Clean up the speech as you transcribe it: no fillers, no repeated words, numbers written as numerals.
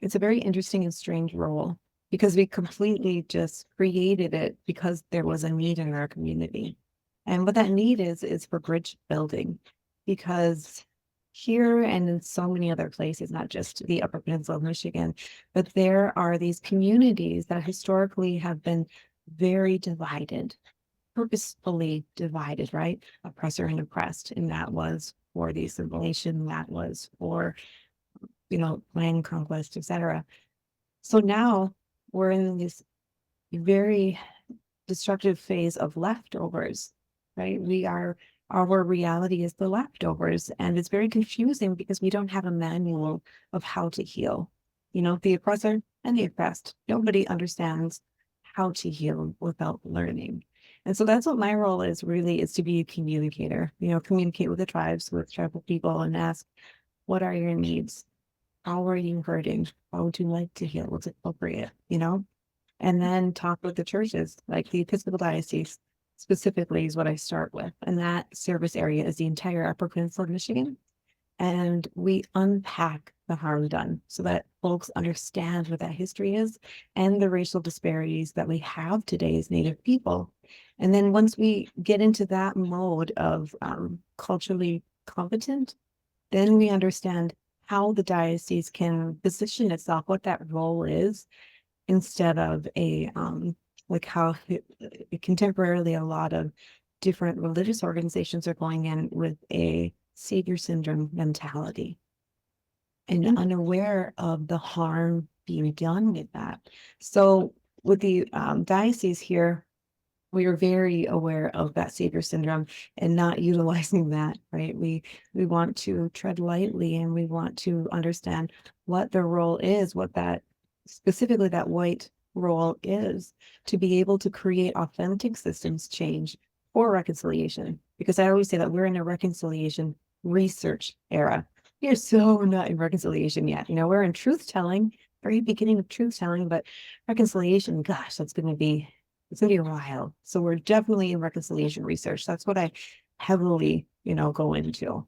it's a very interesting and strange role because we completely just created it because there was a need in our community. And what that need is for bridge building, because here and in so many other places, not just the Upper Peninsula of Michigan, but there are these communities that historically have been very divided, purposefully divided, right? Oppressor and oppressed. And that was for the assimilation, that was for, land conquest, etc. So now we're in this very destructive phase of leftovers, right? Our reality is the leftovers, and it's very confusing because we don't have a manual of how to heal. The oppressor and the oppressed. Nobody understands how to heal without learning. And so that's what my role is, really, is to be a communicator, communicate with the tribes, with tribal people, and ask, what are your needs? How are you hurting? How would you like to heal? What's appropriate, And then talk with the churches, like the Episcopal Diocese specifically is what I start with. And that service area is the entire Upper Peninsula of Michigan. And we unpack the harm done so that folks understand what that history is and the racial disparities that we have today as Native people. And then once we get into that mode of culturally competent, then we understand how the diocese can position itself, what that role is, instead of like how contemporarily a lot of different religious organizations are going in with a savior syndrome mentality and unaware of the harm being done with that. So with the diocese here, we are very aware of that savior syndrome and not utilizing that, right? We want to tread lightly, and we want to understand what the role is, what that specifically that white role is, to be able to create authentic systems change for reconciliation. Because I always say that we're in a reconciliation research era. We're so not in reconciliation yet. We're in truth telling, very beginning of truth telling, but reconciliation, gosh, it's going to be a while. So we're definitely in reconciliation research. That's what I heavily, go into.